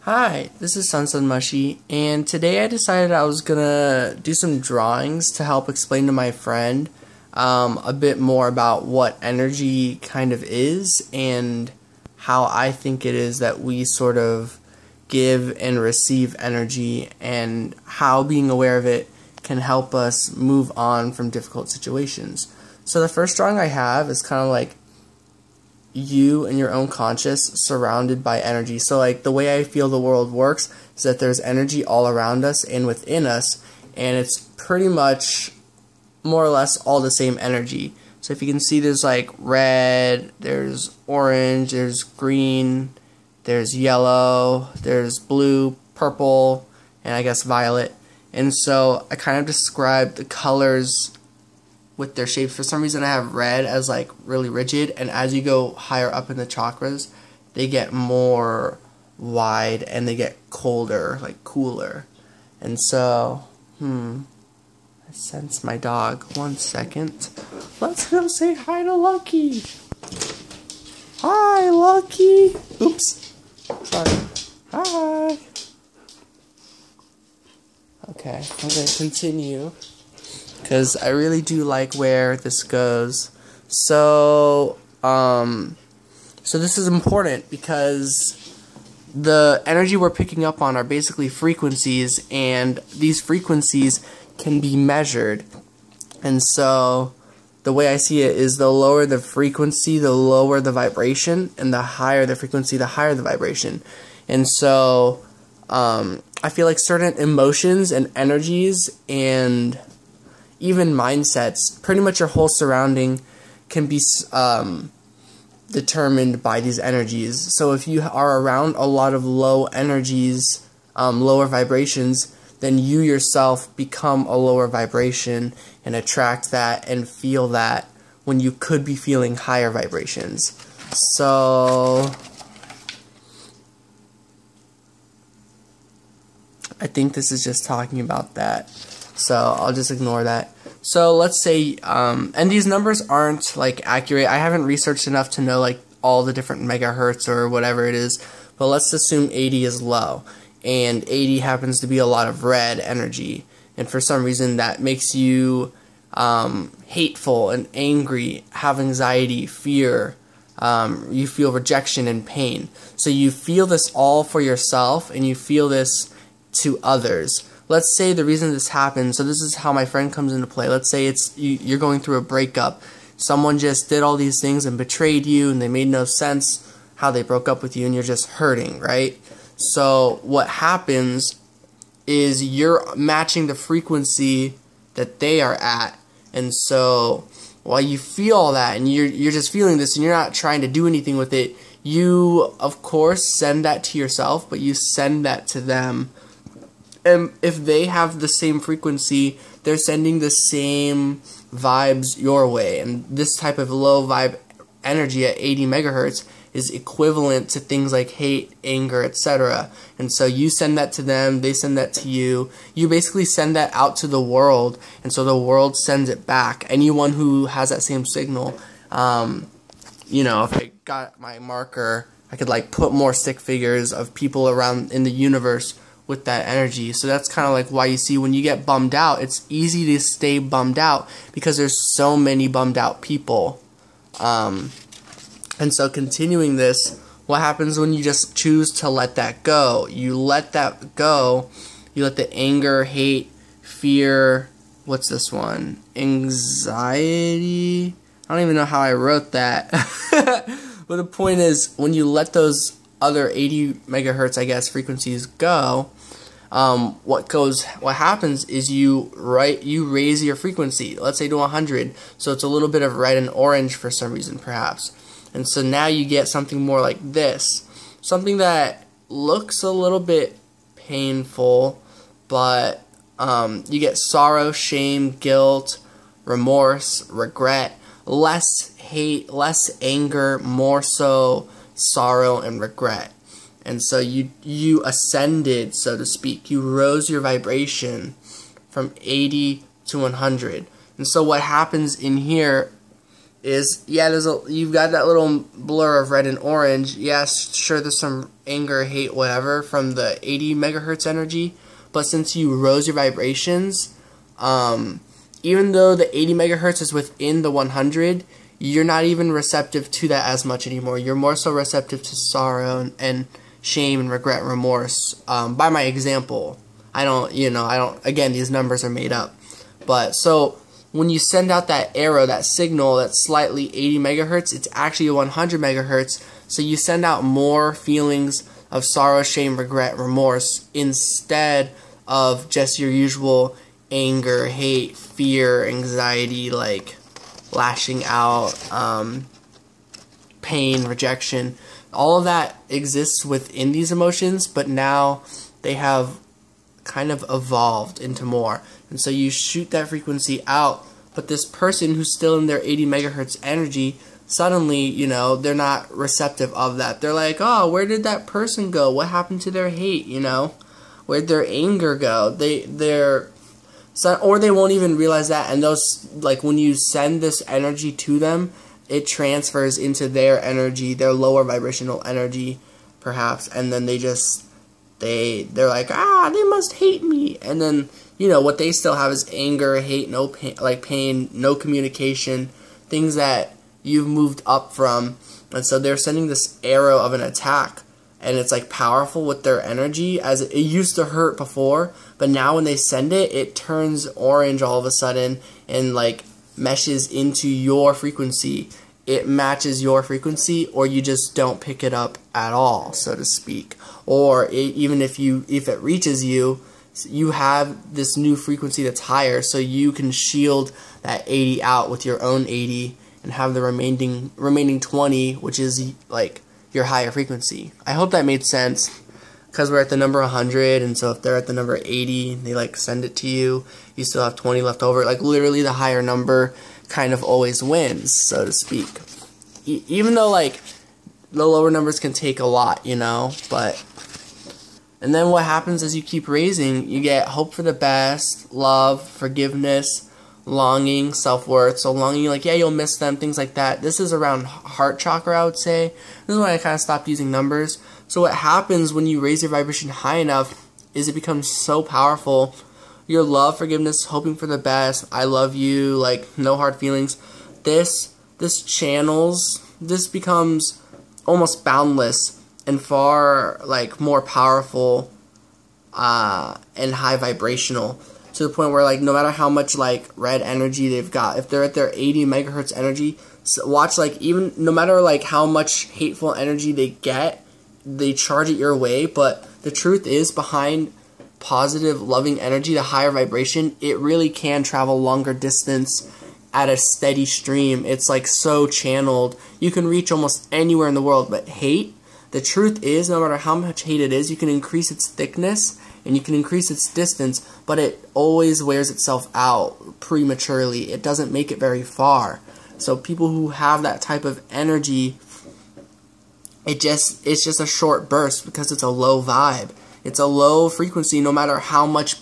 Hi, this is Sunsun Mushy, and today I decided I was gonna do some drawings to help explain to my friend a bit more about what energy kind of is and how I think it is that we sort of give and receive energy, and how being aware of it can help us move on from difficult situations. So the first drawing I have is kind of like you and your own conscious surrounded by energy. So like the way I feel the world works is that there's energy all around us and within us, and it's pretty much more or less all the same energy. So if you can see, there's like red, there's orange, there's green, there's yellow, there's blue, purple, and I guess violet. And so I kind of describe the colors with their shapes. For some reason I have red as like really rigid, and as you go higher up in the chakras they get more wide and they get colder, like cooler. And so I sense my dog. 1 second. Let's go say hi to Lucky. Hi Lucky. Oops, sorry. Hi. Okay, I'm gonna continue because I really do like where this goes. So this is important because the energy we're picking up on are basically frequencies, and these frequencies can be measured. And so the way I see it is, the lower the frequency, the lower the vibration, and the higher the frequency, the higher the vibration. And so I feel like certain emotions and energies and even mindsets, pretty much your whole surrounding, can be determined by these energies. So if you are around a lot of low energies, lower vibrations, then you yourself become a lower vibration and attract that and feel that when you could be feeling higher vibrations. So I think this is just talking about that. So I'll just ignore that. So let's say, and these numbers aren't like accurate. I haven't researched enough to know like all the different megahertz or whatever it is. But let's assume 80 is low, and 80 happens to be a lot of red energy. And for some reason that makes you hateful and angry, have anxiety, fear. You feel rejection and pain. So you feel this all for yourself, and you feel this to others. Let's say the reason this happens, so this is how my friend comes into play. Let's say you're going through a breakup. Someone just did all these things and betrayed you, and they made no sense how they broke up with you, and you're just hurting, right? So what happens is you're matching the frequency that they are at. And so while you feel all that, and you're just feeling this, and you're not trying to do anything with it, you of course send that to yourself, but you send that to them. And if they have the same frequency, they're sending the same vibes your way. And this type of low vibe energy at 80 megahertz is equivalent to things like hate, anger, etc. And so you send that to them, they send that to you. You basically send that out to the world, and so the world sends it back. Anyone who has that same signal, you know, if I got my marker, I could like put more stick figures of people around in the universe with that energy. So that's kind of like why you see when you get bummed out, it's easy to stay bummed out because there's so many bummed out people. And so continuing this, what happens when you just choose to let that go? You let that go. You let the anger, hate, fear, what's this one? Anxiety? I don't even know how I wrote that. But the point is, when you let those other 80 megahertz, I guess, frequencies go, what happens is you raise your frequency, let's say to 100, so it's a little bit of red and orange for some reason perhaps. And so now you get something more like this, something that looks a little bit painful, but you get sorrow, shame, guilt, remorse, regret, less hate, less anger, more so sorrow and regret. And so you ascended, so to speak. You rose your vibration from 80 to 100. And so what happens in here is, yeah, you've got that little blur of red and orange. Yes, sure, there's some anger, hate, whatever from the 80 megahertz energy, but since you rose your vibrations, even though the 80 megahertz is within the 100, you're not even receptive to that as much anymore. You're more so receptive to sorrow and shame and regret and remorse. By my example, again, these numbers are made up. But so when you send out that arrow, that signal that's slightly 80 megahertz, it's actually 100 megahertz. So you send out more feelings of sorrow, shame, regret, remorse instead of just your usual anger, hate, fear, anxiety, like lashing out, pain, rejection. All of that exists within these emotions, but now they have kind of evolved into more. And so you shoot that frequency out, but this person who's still in their 80 megahertz energy, suddenly, they're not receptive of that. They're like, oh, where did that person go? What happened to their hate, Where'd their anger go? Or they won't even realize that, and those, like, when you send this energy to them, it transfers into their energy, their lower vibrational energy, perhaps, and then they're like, they must hate me, and then, what they still have is anger, hate, no pain, pain, no communication, things that you've moved up from, and so they're sending this arrow of an attack, and it's like powerful with their energy, as it used to hurt before, but now when they send it, it turns orange all of a sudden, and like meshes into your frequency. It matches your frequency, or you just don't pick it up at all, so to speak. Or even if it reaches you, you have this new frequency that's higher, so you can shield that 80 out with your own 80 and have the remaining 20, which is like your higher frequency. I hope that made sense, because we're at the number 100, and so if they're at the number 80, they like send it to you, you still have 20 left over. Like literally the higher number kind of always wins, so to speak. Even though like the lower numbers can take a lot, but and then what happens as you keep raising, you get hope for the best, love, forgiveness, longing, self-worth. So longing, like, yeah, you'll miss them, things like that. This is around heart chakra, I would say. This is when I kind of stopped using numbers. So what happens when you raise your vibration high enough is it becomes so powerful. Your love, forgiveness, hoping for the best, I love you, like, no hard feelings. This becomes almost boundless and far, like, more powerful and high vibrational, to the point where, like, no matter how much, like, red energy they've got, if they're at their 80 megahertz energy, watch, like, even no matter, like, how much hateful energy they get, they charge it your way. But the truth is, behind positive, loving energy, the higher vibration, it really can travel longer distance at a steady stream. It's, like, so channeled. You can reach almost anywhere in the world. But hate, the truth is, no matter how much hate it is, you can increase its thickness and you can increase its distance, but it always wears itself out prematurely. It doesn't make it very far. So people who have that type of energy, it's just a short burst because it's a low vibe. It's a low frequency no matter how much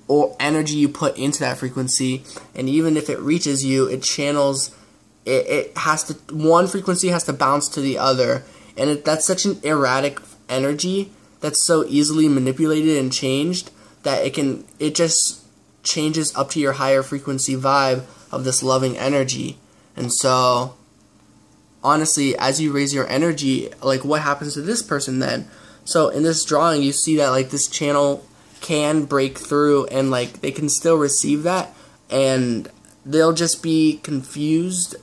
or energy you put into that frequency, and even if it reaches you, it channels, one frequency has to bounce to the other, and that's such an erratic energy that's so easily manipulated and changed that it just changes up to your higher frequency vibe of this loving energy. And so honestly, as you raise your energy, like, what happens to this person then? So in this drawing, you see that, like, this channel can break through, and, like, they can still receive that, and they'll just be confused,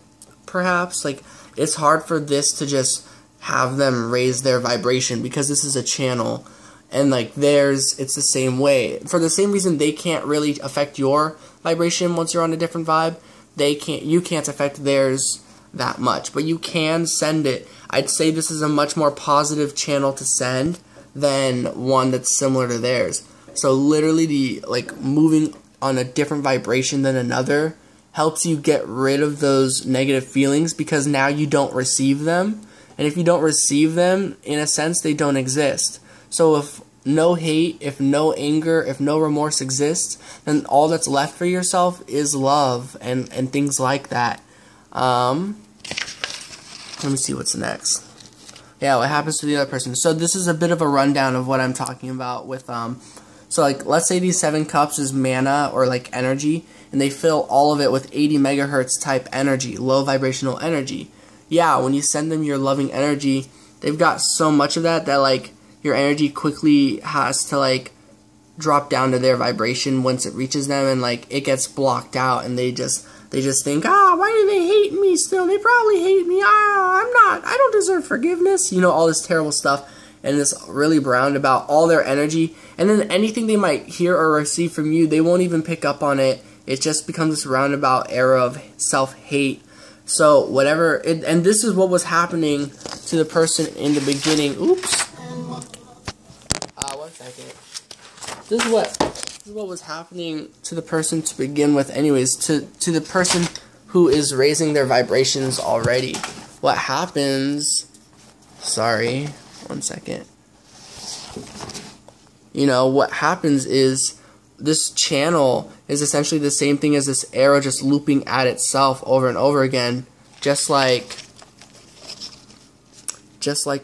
perhaps. Like, it's hard for this to just have them raise their vibration, because this is a channel, and, like, it's the same way. For the same reason they can't really affect your vibration once you're on a different vibe, you can't affect theirs that much, but you can send it. I'd say this is a much more positive channel to send than one that's similar to theirs. So literally, moving on a different vibration than another helps you get rid of those negative feelings, because now you don't receive them. And if you don't receive them, in a sense, they don't exist. So if no hate, if no anger, if no remorse exists, then all that's left for yourself is love and things like that. Let me see what's next. Yeah, what happens to the other person. So this is a bit of a rundown of what I'm talking about with, so like, let's say these 7 cups is mana or like energy, and they fill all of it with 80 megahertz type energy, low vibrational energy. Yeah, when you send them your loving energy, they've got so much of that like your energy quickly has to like drop down to their vibration once it reaches them, and like it gets blocked out, and they just think, why do they hate me still? They probably hate me. I don't deserve forgiveness. You know, all this terrible stuff, and it's really roundabout all their energy, and then anything they might hear or receive from you, they won't even pick up on it. It just becomes this roundabout era of self-hate. So whatever, and this is what was happening to the person in the beginning. Oops. 1 second. This is what was happening to the person to begin with anyways, to the person who is raising their vibrations already. What happens, sorry, 1 second. You know, what happens is this channel is essentially the same thing as this arrow just looping at itself over and over again, just like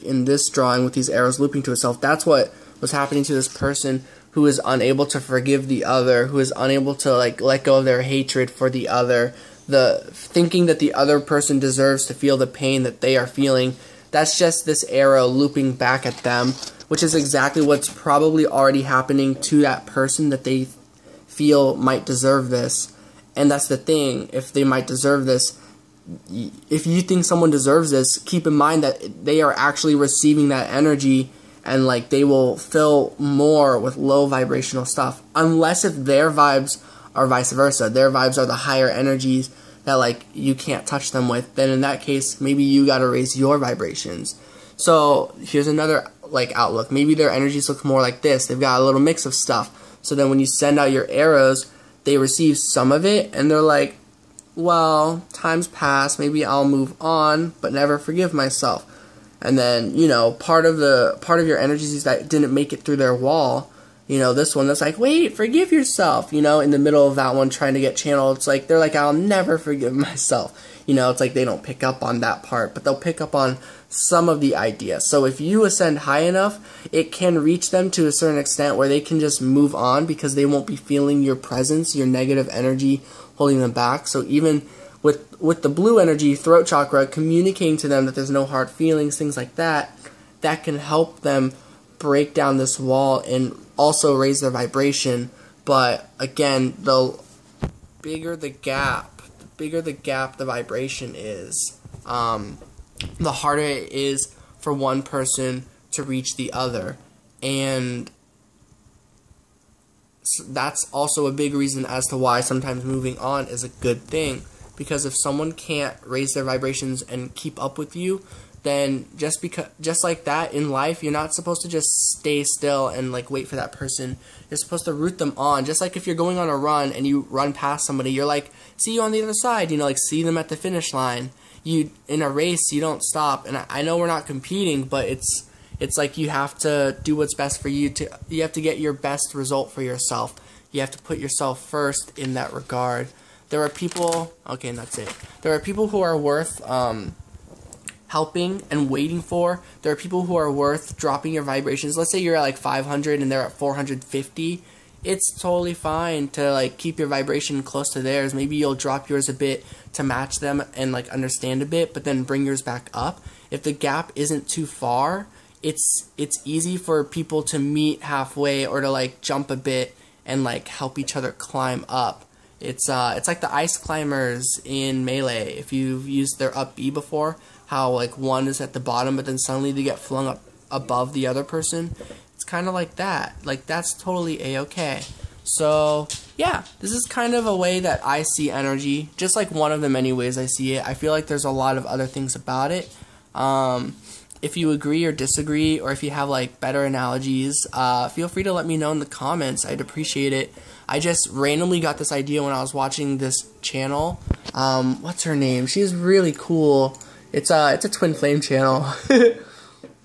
in this drawing with these arrows looping to itself. That's what was happening to this person who is unable to forgive the other, who is unable to like let go of their hatred for the other, the thinking that the other person deserves to feel the pain that they are feeling. That's just this arrow looping back at them, which is exactly what's probably already happening to that person that they feel might deserve this. And that's the thing, if they might deserve this, if you think someone deserves this, keep in mind that they are actually receiving that energy, and like they will fill more with low vibrational stuff, unless if their vibes are vice versa. Their vibes are the higher energies that like you can't touch them with. Then in that case, maybe you gotta raise your vibrations. So here's another like outlook. Maybe their energies look more like this. They've got a little mix of stuff. So then when you send out your arrows, they receive some of it, and they're like, well, time's passed, maybe I'll move on, but never forgive myself. And then, you know, part of your energies that didn't make it through their wall, you know, this one that's like, wait, forgive yourself, you know, in the middle of that one trying to get channeled, it's like, they're like, I'll never forgive myself. You know, it's like they don't pick up on that part, but they'll pick up on some of the ideas. So if you ascend high enough, it can reach them to a certain extent where they can just move on because they won't be feeling your presence, your negative energy holding them back. So even with the blue energy, throat chakra, communicating to them that there's no hard feelings, things like that, that can help them break down this wall and also raise their vibration. But again, the bigger the gap the vibration is, the harder it is for one person to reach the other. And so that's also a big reason as to why sometimes moving on is a good thing. Because if someone can't raise their vibrations and keep up with you, then just like that in life, you're not supposed to just stay still and like wait for that person. You're supposed to root them on. Just like if you're going on a run and you run past somebody, you're like, see you on the other side, you know, like see them at the finish line. You in a race, you don't stop. And I know we're not competing, but it's like you have to do what's best for you. You have to get your best result for yourself. You have to put yourself first in that regard. There are people, okay, and that's it. There are people who are worth helping and waiting for. There are people who are worth dropping your vibrations. Let's say you're at like 500 and they're at 450. It's totally fine to like keep your vibration close to theirs. Maybe you'll drop yours a bit to match them and like understand a bit, but then bring yours back up. If the gap isn't too far, it's easy for people to meet halfway or to like jump a bit and like help each other climb up. It's like the ice climbers in Melee. If you've used their up B before, how like one is at the bottom, but then suddenly they get flung up above the other person. It's kind of like that. Like that's totally a-okay. So yeah, this is kind of a way that I see energy. Just like one of the many ways I see it. I feel like there's a lot of other things about it. If you agree or disagree, or if you have like better analogies, feel free to let me know in the comments. I'd appreciate it. I just randomly got this idea when I was watching this channel. What's her name? She's really cool. It's a Twin Flame channel.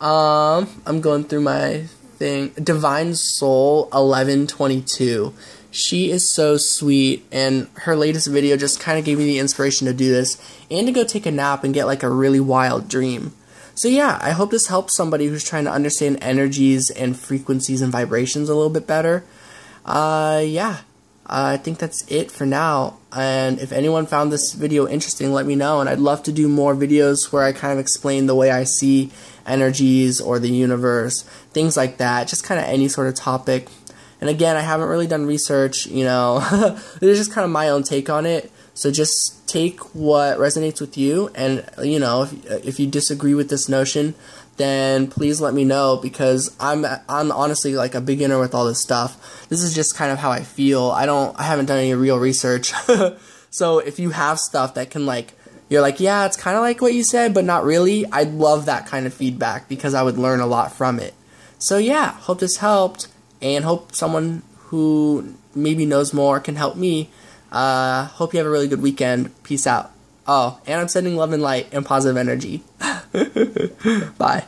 I'm going through my thing. Divine Soul 1122. She is so sweet, and her latest video just kind of gave me the inspiration to do this, and to go take a nap and get like a really wild dream. So yeah, I hope this helps somebody who's trying to understand energies and frequencies and vibrations a little bit better. Yeah, I think that's it for now, and if anyone found this video interesting, let me know, and I'd love to do more videos where I kind of explain the way I see energies or the universe, things like that, just kind of any sort of topic. And again, I haven't really done research, you know, this is just kind of my own take on it, so just take what resonates with you, and, you know, if you disagree with this notion, then please let me know, because I'm honestly like a beginner with all this stuff. This is just kind of how I feel. I haven't done any real research. So if you have stuff that can like, you're like, yeah, it's kind of like what you said, but not really, I'd love that kind of feedback, because I would learn a lot from it. So yeah, hope this helped, and hope someone who maybe knows more can help me. Hope you have a really good weekend. Peace out. Oh, and I'm sending love and light and positive energy. Bye.